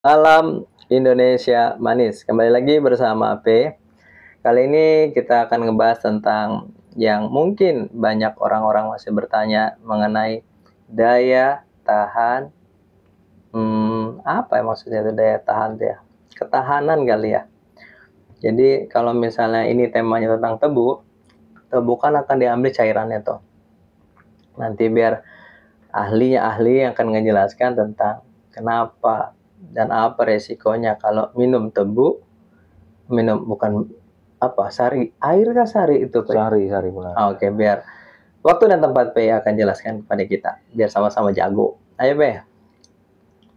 Salam Indonesia Manis. Kembali lagi bersama AP. Kali ini kita akan ngebahas tentang yang mungkin banyak orang-orang masih bertanya mengenai daya tahan. Apa ya maksudnya itu daya tahan tuh ya? Ketahanan kali ya. Jadi kalau misalnya ini temanya tentang tebu, tebu kan akan diambil cairannya tuh. Nanti biar ahli yang akan menjelaskan tentang kenapa dan apa resikonya kalau minum tebu, bukan apa, sari air kah sari itu Pak? Sari benar. Oke, biar waktu dan tempat P akan jelaskan kepada kita biar sama-sama jago. Ayo P.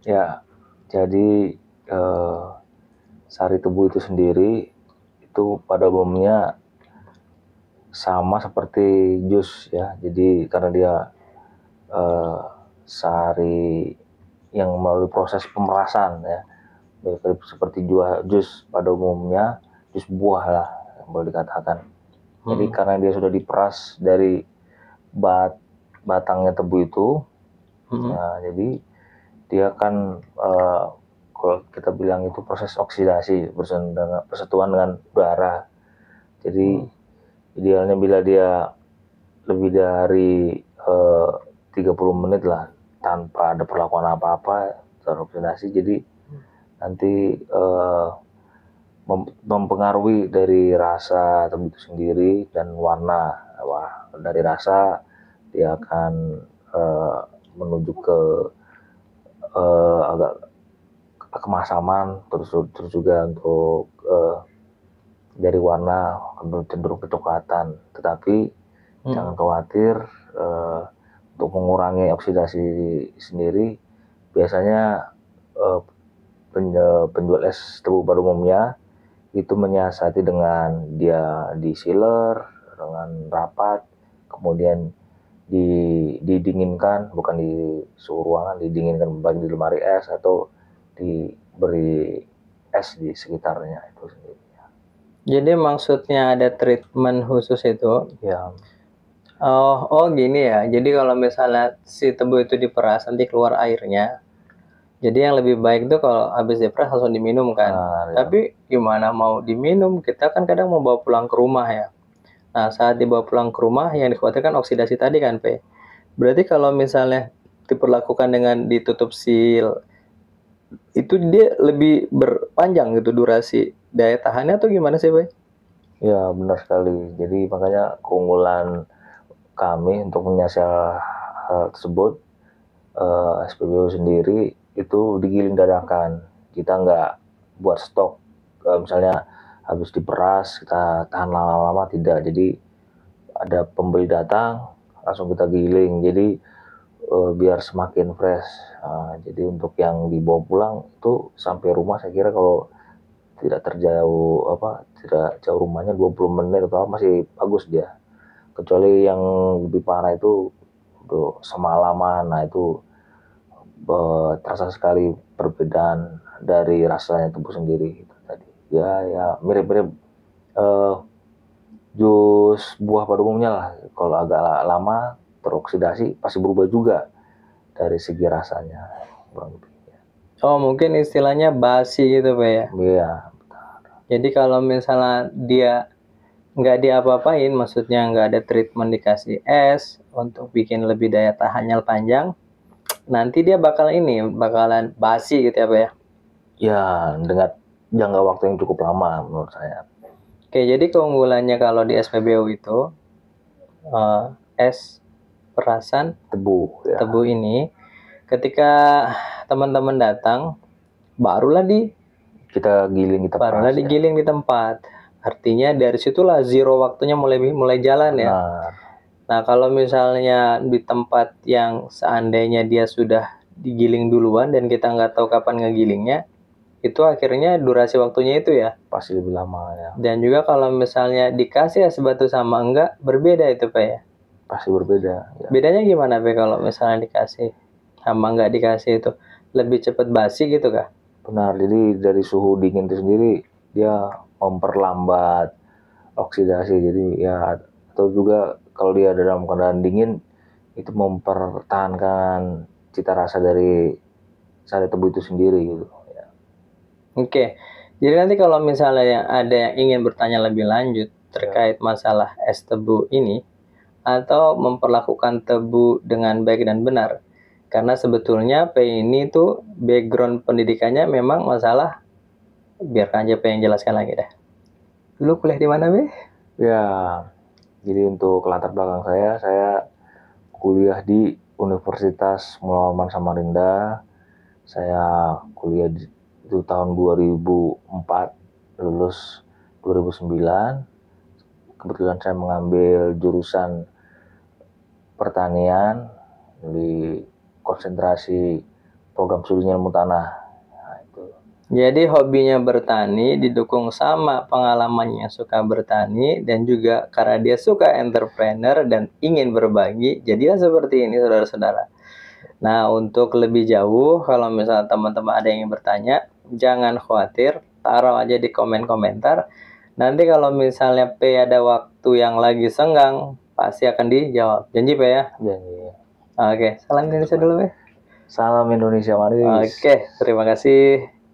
Ya, jadi sari tebu itu sendiri itu pada umumnya sama seperti jus ya. Jadi karena dia sari yang melalui proses pemerasan ya, seperti jus pada umumnya, jus buah lah yang boleh dikatakan. Jadi karena dia sudah diperas dari batangnya tebu itu, ya, jadi dia kan kalau kita bilang itu proses oksidasi bersentuhan dengan udara. Jadi idealnya bila dia lebih dari 30 menit lah tanpa ada perlakuan apa-apa teroksidasi, jadi nanti mempengaruhi dari rasa tebu itu sendiri dan warna. Wah, dari rasa dia akan menuju ke agak kemasaman, terus juga untuk dari warna cenderung kecoklatan. Tetapi jangan khawatir, untuk mengurangi oksidasi sendiri biasanya penjual es tebu pada umumnya itu menyiasati dengan dia di sealer dengan rapat, kemudian didinginkan, bukan di suhu ruangan, didinginkan baik di lemari es atau diberi es di sekitarnya itu sendiri. Jadi maksudnya ada treatment khusus itu? Ya. Oh gini ya. Jadi kalau misalnya si tebu itu diperas nanti keluar airnya. Jadi yang lebih baik tuh kalau habis diperas langsung diminum kan. Ya. Tapi gimana mau diminum? Kita kan kadang mau bawa pulang ke rumah ya. Nah, saat dibawa pulang ke rumah yang dikhawatirkan oksidasi tadi kan, P. Berarti kalau misalnya diperlakukan dengan ditutup seal, itu dia lebih berpanjang gitu durasi daya tahannya atau gimana sih, Pak? Ya, benar sekali. Jadi makanya keunggulan kami untuk menyiasat hal tersebut, SPBU sendiri itu digiling dadakan. Kita nggak buat stok, misalnya habis diperas kita tahan lama-lama, tidak. Jadi ada pembeli datang langsung kita giling, jadi biar semakin fresh. Jadi untuk yang dibawa pulang itu sampai rumah saya kira kalau tidak jauh rumahnya 20 menit atau masih bagus dia. Kecuali yang lebih parah itu untuk semalaman, nah itu terasa sekali perbedaan dari rasanya tebu sendiri itu tadi. Ya mirip-mirip jus buah pada umumnya lah. Kalau agak lama teroksidasi pasti berubah juga dari segi rasanya. Oh, mungkin istilahnya basi gitu, Pak ya? Iya. Jadi kalau misalnya dia nggak diapa-apain, maksudnya nggak ada treatment dikasih es untuk bikin lebih daya tahannya panjang, nanti dia bakalan basi gitu ya, Pak ya? Ya, dengan jangka waktu yang cukup lama menurut saya. Oke, jadi keunggulannya kalau di SPBU itu es perasan Tebu ini ketika teman-teman datang barulah digiling di tempat. Artinya dari situlah zero waktunya mulai jalan ya. Nah, kalau misalnya di tempat yang seandainya dia sudah digiling duluan dan kita nggak tahu kapan ngegilingnya, itu akhirnya durasi waktunya itu ya pasti lebih lama ya. Dan juga kalau misalnya dikasih es batu sama enggak, berbeda itu Pak ya? Pasti berbeda ya. Bedanya gimana Pak kalau misalnya dikasih sama enggak dikasih itu? Lebih cepat basi gitu kah? Benar, jadi dari suhu dingin itu sendiri dia memperlambat oksidasi, jadi ya, atau juga kalau dia dalam keadaan dingin itu mempertahankan cita rasa dari sari tebu itu sendiri gitu ya. Oke. Jadi nanti kalau misalnya ada yang ingin bertanya lebih lanjut terkait masalah es tebu ini, atau memperlakukan tebu dengan baik dan benar, karena sebetulnya P ini tuh background pendidikannya memang masalah, biarkan aja P yang jelaskan lagi deh. Lu kuliah di mana, Be? Ya, jadi untuk latar belakang saya kuliah di Universitas Muhammad Samarinda. Saya kuliah itu tahun 2004, lulus 2009. Kebetulan saya mengambil jurusan pertanian di konsentrasi program studi ilmu tanah. Nah, itu. Jadi hobinya bertani didukung sama pengalamannya suka bertani dan juga karena dia suka entrepreneur dan ingin berbagi, jadilah seperti ini saudara-saudara. Nah, untuk lebih jauh, kalau misalnya teman-teman ada yang ingin bertanya, jangan khawatir, taruh aja di komen komentar. Nanti kalau misalnya P ada waktu yang lagi senggang, pasti akan dijawab. Janji P ya? Janji. Oke, salam Indonesia dulu P. Salam Indonesia manis. Oke, terima kasih.